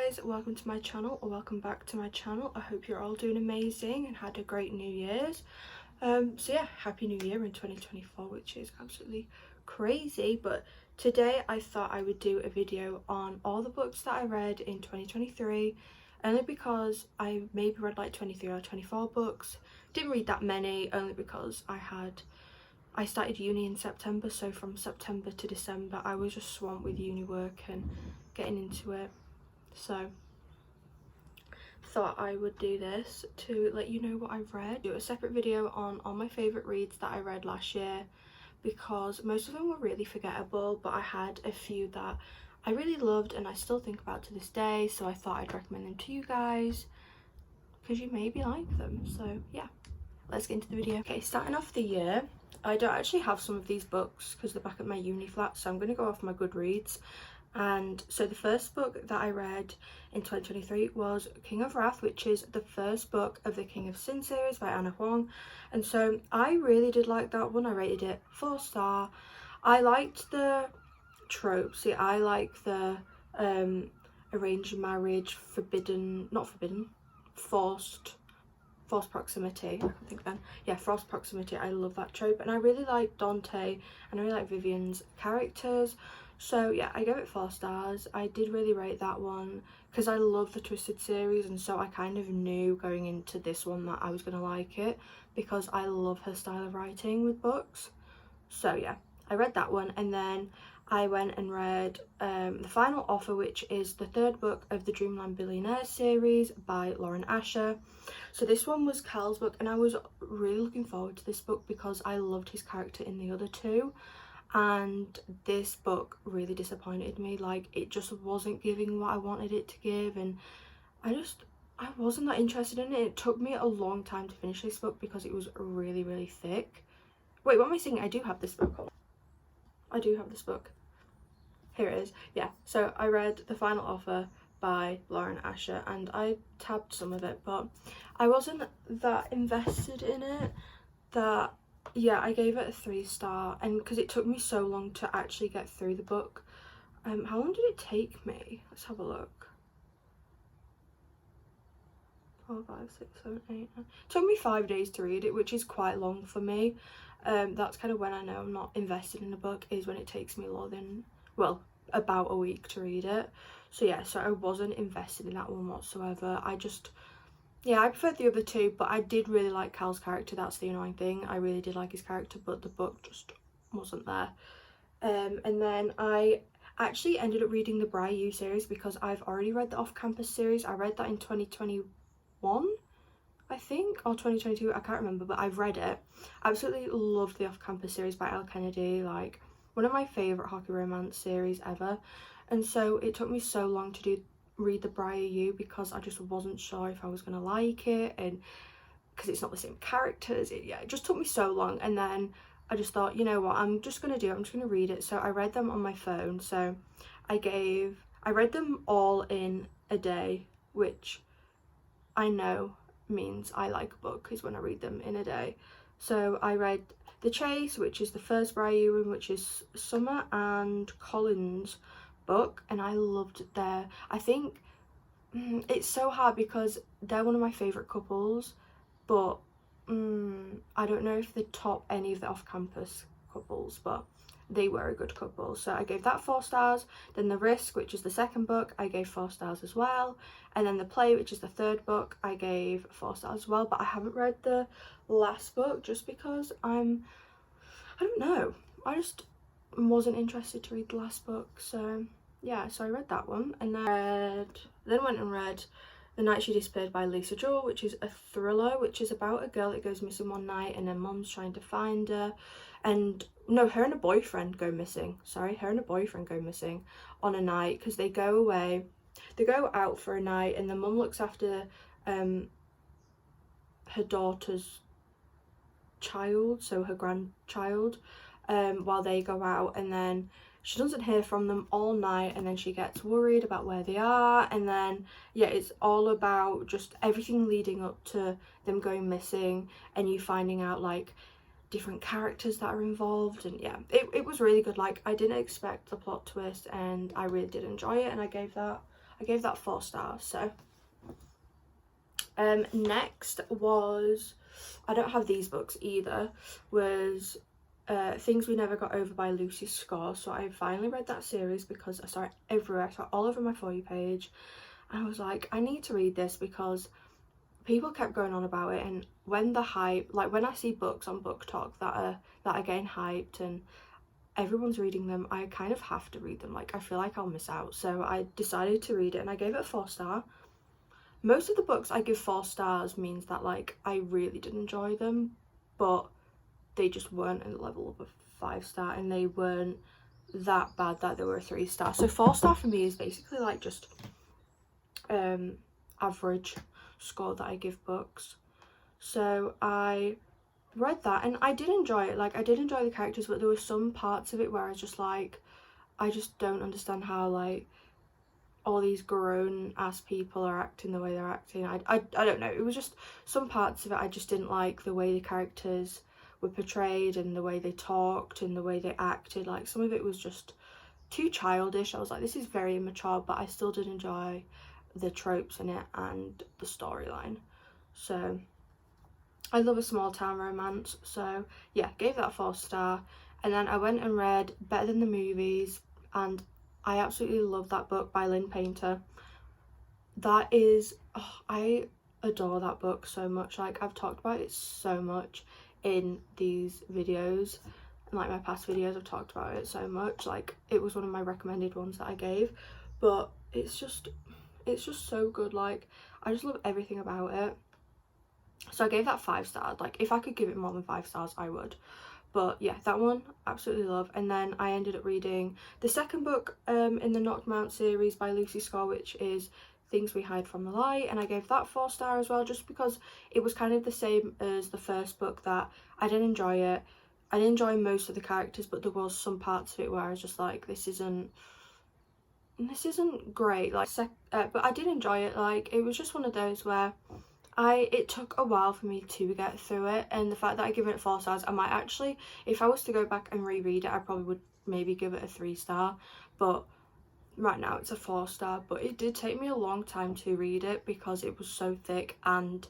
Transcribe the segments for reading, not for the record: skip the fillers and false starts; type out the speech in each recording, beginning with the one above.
guys, welcome to my channel, or welcome back to my channel. I hope you're all doing amazing and had a great New Year's. So yeah, happy New Year in 2024, which is absolutely crazy. But today I thought I would do a video on all the books that I read in 2023, only because I maybe read like 23 or 24 books. Didn't read that many, only because I started uni in September, so from September to December I was just swamped with uni work and getting into it. So thought I would do this to let you know what I've read. Do a separate video on all my favourite reads that I read last year, because most of them were really forgettable, but I had a few that I really loved and I still think about to this day, so I thought I'd recommend them to you guys because you maybe like them. So yeah, let's get into the video. Okay, starting off the year, I don't actually have some of these books because they're back at my uni flat, so I'm going to go off my Goodreads. And so the first book that I read in 2023 was King of Wrath, which is the first book of the King of Sin series by Ana Huang. And so I really did like that one. I rated it 4-star. I liked the tropes. See, I like the arranged marriage, forced proximity. I can think then. Yeah, forced proximity. I love that trope, and I really like Dante and I really like Vivian's characters. So yeah, I gave it 4 stars. I did really rate that one because I love the Twisted series, and so I kind of knew going into this one that I was going to like it because I love her style of writing with books. So yeah, I read that one, and then I went and read The Final Offer, which is the third book of the Dreamland Billionaire series by Lauren Asher. So this one was Cal's book, and I was really looking forward to this book because I loved his character in the other two. And this book really disappointed me. Like, it just wasn't giving what I wanted it to give, and I wasn't that interested in it. It took me a long time to finish this book because it was really thick. Wait, what am I saying? I do have this book. I do have this book. Here it is. Yeah, so I read The Final Offer by Lauren Asher, and I tabbed some of it, but I wasn't that invested in it. That yeah, I gave it a 3-star, and because it took me so long to actually get through the book. How long did it take me? Let's have a look. 4, 5, 6, 7, 8, 9. It took me 5 days to read it, which is quite long for me. That's kind of when I know I'm not invested in a book, is when it takes me more than, well, about a week to read it. So yeah, so I wasn't invested in that one whatsoever. Yeah, I preferred the other two, but I did really like Cal's character. That's the annoying thing. I really did like his character, but the book just wasn't there. And then I actually ended up reading the Briar U series because I've already read the Off Campus series. I read that in 2021, I think, or 2022, I can't remember, but I've read it. I absolutely loved the Off Campus series by Elle Kennedy, like one of my favourite hockey romance series ever. And so it took me so long to read the Briar U because I just wasn't sure if I was going to like it, and because it's not the same characters. It just took me so long, and then I just thought, you know what, I'm just going to read it. So I read them on my phone. So I read them all in a day, which I know means I like a book is when I read them in a day. So I read The Chase, which is the first Briar U, which is Summer and Colin's book, and I loved I think it's so hard because they're one of my favourite couples, but I don't know if they top any of the off-campus couples, but they were a good couple. So I gave that 4 stars. Then The Risk, which is the second book, I gave 4 stars as well. And then The Play, which is the third book, I gave 4 stars as well. But I haven't read the last book just because I don't know, I just wasn't interested to read the last book. So yeah, so I read that one, and then went and read The Night She Disappeared by Lisa Jewell, which is a thriller, which is about a girl that goes missing one night and her mum's trying to find her. And no, her and a boyfriend go missing. Her and a boyfriend go missing on a night because they go away. They go out for a night, and the mum looks after her daughter's child, so her grandchild, while they go out, and then she doesn't hear from them all night, and then she gets worried about where they are. And then yeah, it's all about just everything leading up to them going missing, and you finding out like different characters that are involved. And yeah, it was really good. Like, I didn't expect the plot twist, and I really did enjoy it, and I gave that I gave that 4 stars. So next was, I don't have these books either, was Things We Never Got Over by Lucy Score. So I finally read that series because I saw it everywhere. I saw it all over my For You page, and I was like, I need to read this because people kept going on about it. And when the hype, like when I see books on Book Talk that are getting hyped and everyone's reading them, I kind of have to read them. Like, I feel like I'll miss out. So I decided to read it, and I gave it a 4 star. Most of the books I give 4 stars means that like I really did enjoy them, but they just weren't at the level of a 5 star, and they weren't that bad that they were a 3 star. So 4 star for me is basically like just average score that I give books. So I read that and I did enjoy it. Like, I did enjoy the characters, but there were some parts of it where I was just like, I just don't understand how like all these grown ass people are acting the way they're acting. I don't know, it was just some parts of it I just didn't like the way the characters were portrayed and the way they talked and the way they acted. Like, some of it was just too childish. I was like, this is very immature, but I still did enjoy the tropes in it and the storyline. So I love a small town romance, so yeah, gave that a 4 star. And then I went and read Better Than the Movies, and I absolutely love that book by Lynn Painter. That is, oh, I adore that book so much. Like, I've talked about it so much in these videos, and like my past videos I've talked about it so much. Like, it was one of my recommended ones that I gave, but it's just so good. Like, I just love everything about it. So I gave that 5 stars. Like, if I could give it more than 5 stars, I would. But yeah, that one absolutely love. And then I ended up reading the second book in the Knocked Mount series by Lucy Score, which is Things We Hide from the Light, and I gave that 4 star as well, just because it was kind of the same as the first book, that I didn't enjoy it. I didn't enjoy most of the characters, but there was some parts of it where I was just like, this isn't great. Like, but I did enjoy it. Like, it was just one of those where it took a while for me to get through it, and the fact that I give it 4 stars, I might actually, if I was to go back and reread it, I probably would maybe give it a 3 star, but right now it's a 4 star. But it did take me a long time to read it because it was so thick, and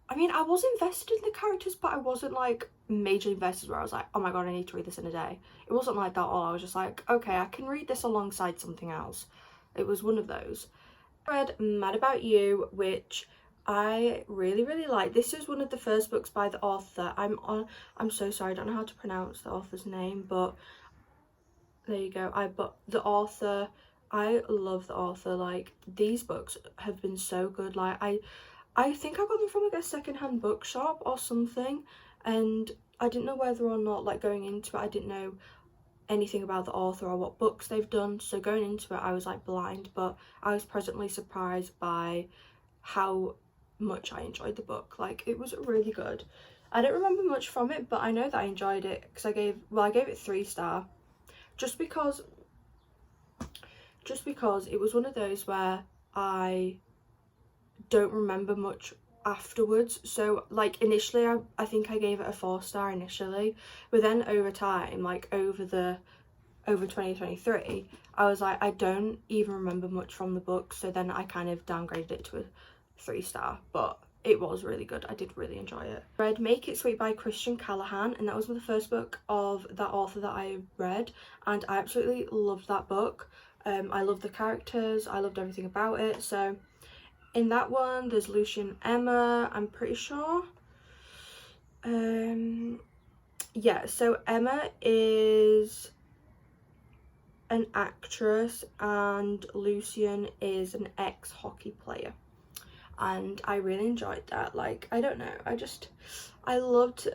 I mean, I was invested in the characters, but I wasn't like majorly invested where I was like, oh my god, I need to read this in a day. It wasn't like that at all. I was just like, okay, I can read this alongside something else. It was one of those. I read Mad About You, which I really like. This is one of the first books by the author. I'm so sorry, I don't know how to pronounce the author's name, but there you go. But the author, I love the author. Like, these books have been so good. Like, I think I got them from like a secondhand bookshop or something, and I didn't know whether or not, like, going into it, I didn't know anything about the author or what books they've done. So going into it, I was like blind, but I was pleasantly surprised by how much I enjoyed the book. Like, it was really good. I don't remember much from it, but I know that I enjoyed it because I gave it 3 star, just because it was one of those where I don't remember much afterwards. So like, initially I think I gave it a 4 star initially, but then over time, like over 2023, I was like, I don't even remember much from the book, so then I kind of downgraded it to a 3 star. But it was really good. I did really enjoy it. I read Make It Sweet by Christian Callahan, and that was the first book of that author that I read, and I absolutely loved that book. I loved the characters, I loved everything about it. So in that one, there's Lucy and Emma, I'm pretty sure. Yeah, so Emma is an actress and Lucian is an ex-hockey player, and I really enjoyed that. Like, I don't know, I loved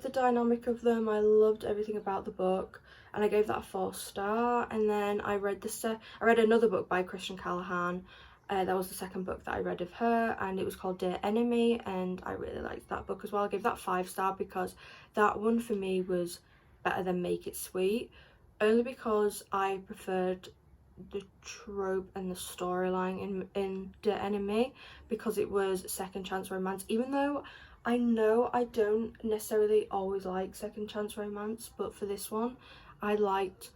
the dynamic of them. I loved everything about the book, and I gave that a 4 star. And then I read another book by Christian Callahan. That was the second book that I read of her, and it was called Dear Enemy, and I really liked that book as well. I gave that 5 star because that one for me was better than Make It Sweet, only because I preferred the trope and the storyline in Dear Enemy, because it was second chance romance, even though I know I don't necessarily always like second chance romance, but for this one I liked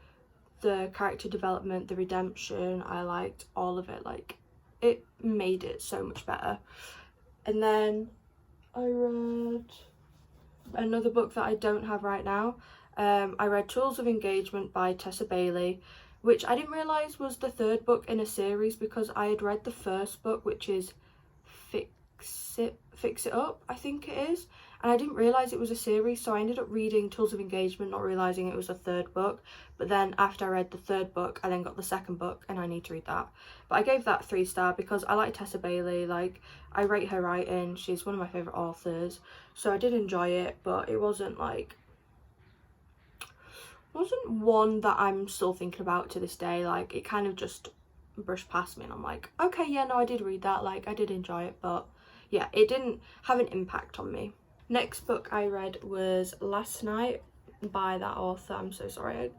the character development, the redemption. I liked all of it. Like, it made it so much better. And then I read another book that I don't have right now. I read Tools of Engagement by Tessa Bailey, which I didn't realise was the third book in a series because I had read the first book, which is Fix It Up, I think it is, and I didn't realise it was a series, so I ended up reading Tools of Engagement, not realising it was a third book. But then after I read the third book, I then got the second book, and I need to read that. But I gave that 3-star because I like Tessa Bailey. Like, I rate her writing, she's one of my favourite authors, so I did enjoy it, but it wasn't one that I'm still thinking about to this day. Like, it kind of just brushed past me, and I'm like, okay, yeah, no, I did read that, like, I did enjoy it, but yeah, it didn't have an impact on me. Next book I read was Last Night by that author. I'm so sorry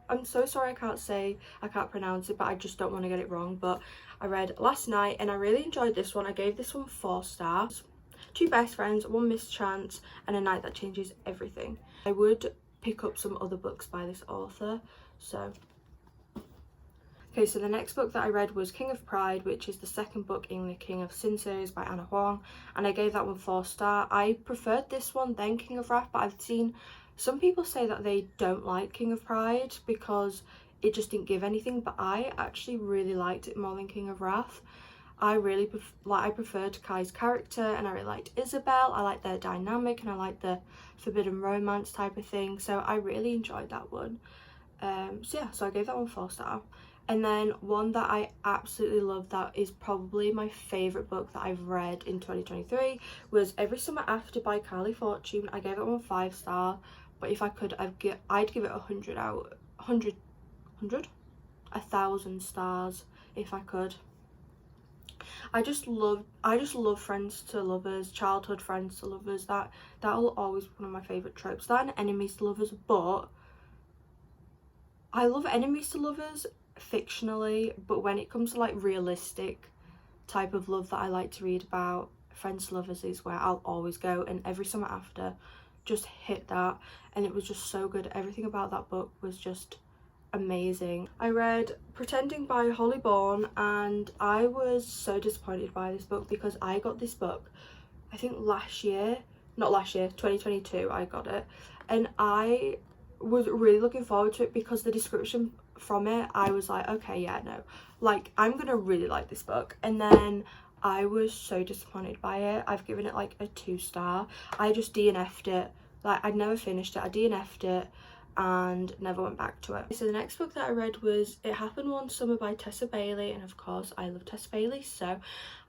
I can't pronounce it, but I just don't want to get it wrong. But I read Last Night and I really enjoyed this one. I gave this one 4 stars. 2 best friends, 1 mischance, and a night that changes everything. I would pick up some other books by this author, so okay, so the next book that I read was King of Pride, which is the second book in the King of Sin series by Anna Huang, and I gave that one 4 star. I preferred this one than King of Wrath, but I've seen some people say that they don't like King of Pride because it just didn't give anything, but I actually really liked it more than King of Wrath. I preferred Kai's character, and I really liked Isabel. I liked their dynamic, and I liked the forbidden romance type of thing, so I really enjoyed that one. So yeah, so I gave that one 4 star. And then one that I absolutely love, that is probably my favourite book that I've read in 2023, was Every Summer After by Carly Fortune. I gave that one 5 star, but if I could, I'd give it 1,000 stars if I could. I just love friends to lovers, childhood friends to lovers. That'll always be one of my favourite tropes. That and enemies to lovers, but I love enemies to lovers fictionally, but when it comes to like realistic type of love that I like to read about, friends to lovers is where I'll always go, and Every Summer After just hit that, and it was just so good. Everything about that book was just amazing. I read Pretending by Holly Bourne, and I was so disappointed by this book because I got this book I think 2022 I got it, and I was really looking forward to it because the description from it, I was like, okay, yeah, no, like, I'm gonna really like this book. And then I was so disappointed by it. I've given it like a 2 star. I just DNF'd it. Like, I'd never finished it. I DNF'd it and never went back to it. So the next book that I read was It Happened One Summer by Tessa Bailey, and of course I love Tessa Bailey, so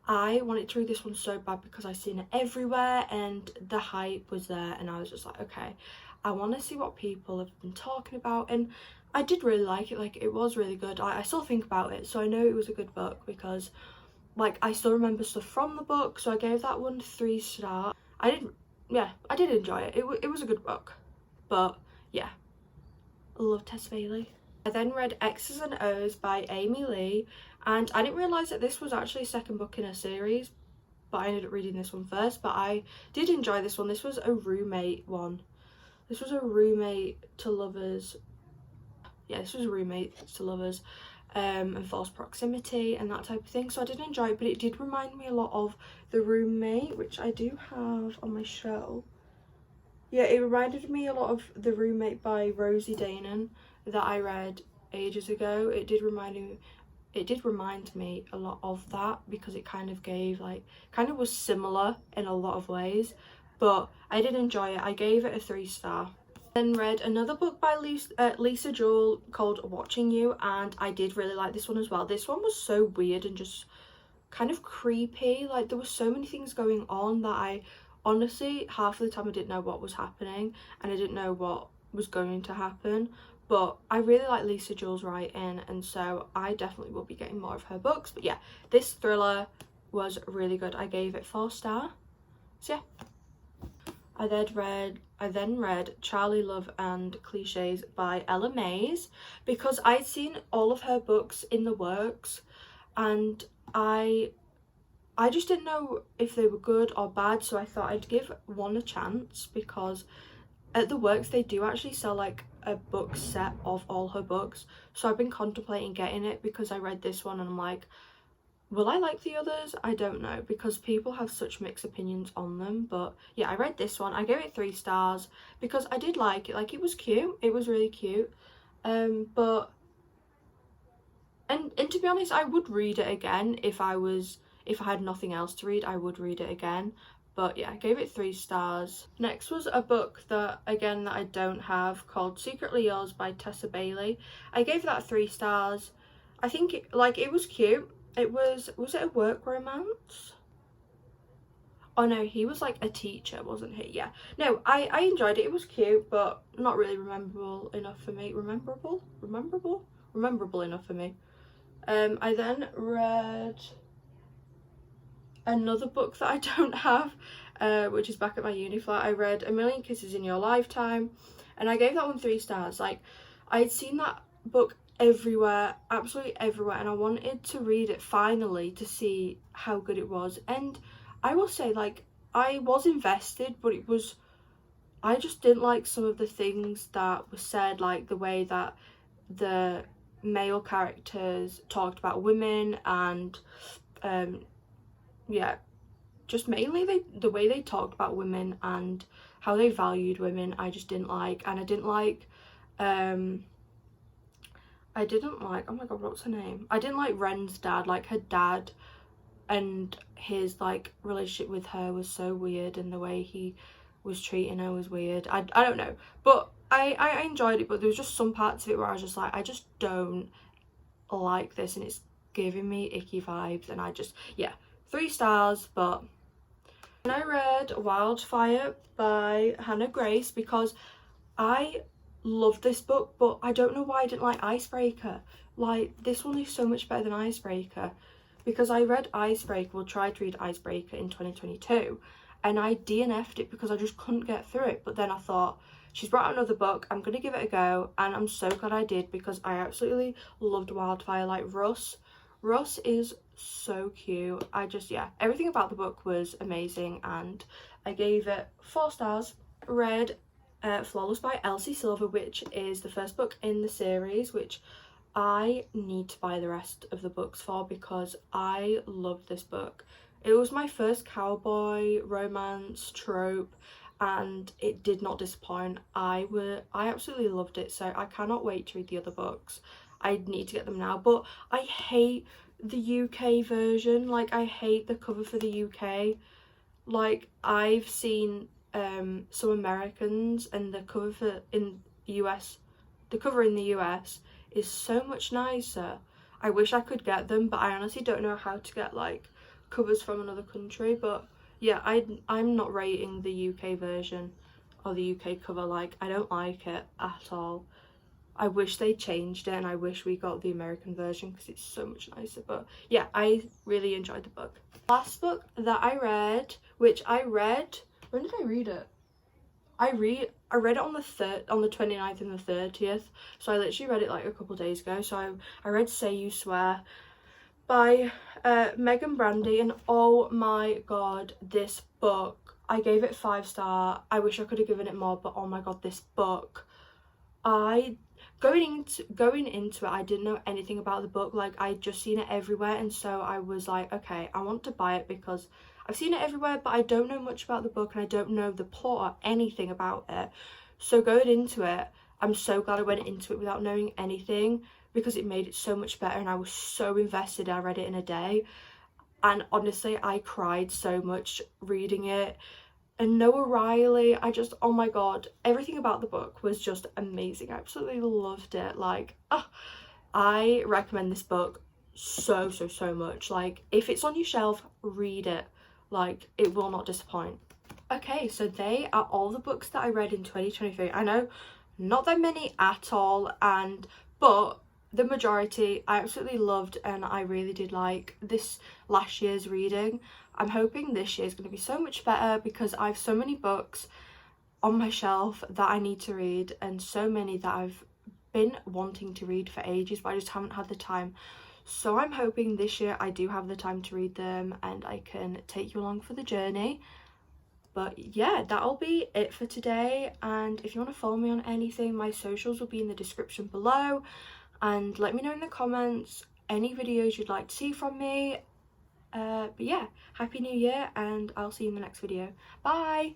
I wanted to read this one so bad because I've seen it everywhere and the hype was there, and I was just like, okay, I want to see what people have been talking about. And I did really like it. Like, it was really good. I still think about it, so I know it was a good book because, like, I still remember stuff from the book, so I gave that one 3 stars. I did enjoy it. It was a good book, but yeah, I love Tess Bailey. I then read X's and O's by Amy Lee, and I didn't realise that this was actually a second book in a series, but I ended up reading this one first. But I did enjoy this one. This was a roommate one. This was a roommate to lovers. Yeah, this was a roommate to lovers, and false proximity and that type of thing. So I did enjoy it, but it did remind me a lot of The Roommate, which I do have on my shelf. Yeah, it reminded me a lot of The Roommate by Rosie Danan that I read ages ago. It did remind me a lot of that because it kind of was similar in a lot of ways, but I did enjoy it. I gave it a 3 star. Then read another book by Lisa Jewell called Watching You, and I did really like this one as well. This one was so weird and just kind of creepy. Like, there were so many things going on that I honestly, half of the time I didn't know what was happening and I didn't know what was going to happen. But I really like Lisa Jewell's writing, and so I definitely will be getting more of her books. But yeah, this thriller was really good. I gave it 4 stars. So yeah. I then read Charlie, Love and Cliches by Ella Mays because I'd seen all of her books in the works, and I just didn't know if they were good or bad, so I thought I'd give one a chance because at the works they do actually sell like a book set of all her books, so I've been contemplating getting it because I read this one and I'm like, will I like the others? I don't know, because people have such mixed opinions on them. But yeah, I read this one. I gave it 3 stars because I did like it. Like, it was cute. It was really cute. But to be honest, I would read it again if I had nothing else to read. I would read it again. But yeah, I gave it 3 stars. Next was a book that I don't have, called Secretly Yours by Tessa Bailey. I gave that 3 stars. I think it was cute. It was it a work romance? Oh no, he was like a teacher, wasn't he? Yeah. No, I enjoyed it. It was cute, but not really memorable enough for me. Memorable enough for me. I then read another book that I don't have, which is back at my uni flat. I read A Million Kisses in Your Lifetime, and I gave that one 3 stars. Like, I had seen that book everywhere, absolutely everywhere, and I wanted to read it finally to see how good it was. And I will say, like, I was invested, but I just didn't like some of the things that were said, like the way that the male characters talked about women, and yeah, just mainly the way they talked about women and how they valued women. I just didn't like. And I didn't like oh my god, what's her name? I didn't like Ren's dad. Like, her dad and his like relationship with her was so weird, and the way he was treating her was weird. I don't know, but I enjoyed it, but there was just some parts of it where I was just like, I just don't like this, and it's giving me icky vibes. And I just, yeah, 3 stars. But and I read Wildfire by Hannah Grace because I love this book, but I don't know why I didn't like Icebreaker. Like, this one is so much better than Icebreaker, because I read Icebreaker, well, tried to read Icebreaker in 2022, and I DNF'd it because I just couldn't get through it. But then I thought, she's brought out another book, I'm gonna give it a go, and I'm so glad I did, because I absolutely loved Wildfire. Like, Russ is so cute. Yeah, everything about the book was amazing, and I gave it 4 stars. Read Flawless by Elsie Silver, which is the first book in the series, which I need to buy the rest of the books for, because I loved this book. It was my first cowboy romance trope, and it did not disappoint. I absolutely loved it, so I cannot wait to read the other books. I need to get them now. But I hate the UK version. Like, I hate the cover for the UK. Like, I've seen some Americans, and the cover in the US is so much nicer. I wish I could get them, but I honestly don't know how to get like covers from another country. But yeah, I'm not rating the UK version or the UK cover. Like, I don't like it at all. I wish they changed it, and I wish we got the American version because it's so much nicer. But yeah, I really enjoyed the book. Last book that I read, when did I read it? I read it on the 29th and the 30th, so I literally read it like a couple of days ago. So I read Say You Swear by Megan Brandy, and oh my god, this book, I gave it 5 star. I wish I could have given it more, but oh my god, this book, going into it, I didn't know anything about the book. Like, I'd just seen it everywhere, and so I was like, okay, I want to buy it because I've seen it everywhere, but I don't know much about the book, and I don't know the plot or anything about it. So going into it, I'm so glad I went into it without knowing anything, because it made it so much better, and I was so invested. I read it in a day, and honestly, I cried so much reading it. And Noah Riley, oh my god, everything about the book was just amazing. I absolutely loved it. Like, I recommend this book so much. Like, if it's on your shelf, read it. Like, it will not disappoint. Okay, so they are all the books that I read in 2023. I know, not that many at all, but the majority I absolutely loved, and I really did like this last year's reading. I'm hoping this year is going to be so much better, because I have so many books on my shelf that I need to read, and so many that I've been wanting to read for ages, but I just haven't had the time. So I'm hoping this year I do have the time to read them, and I can take you along for the journey. But yeah, that'll be it for today, and if you want to follow me on anything, my socials will be in the description below, and let me know in the comments any videos you'd like to see from me. But yeah, happy new year, and I'll see you in the next video. Bye.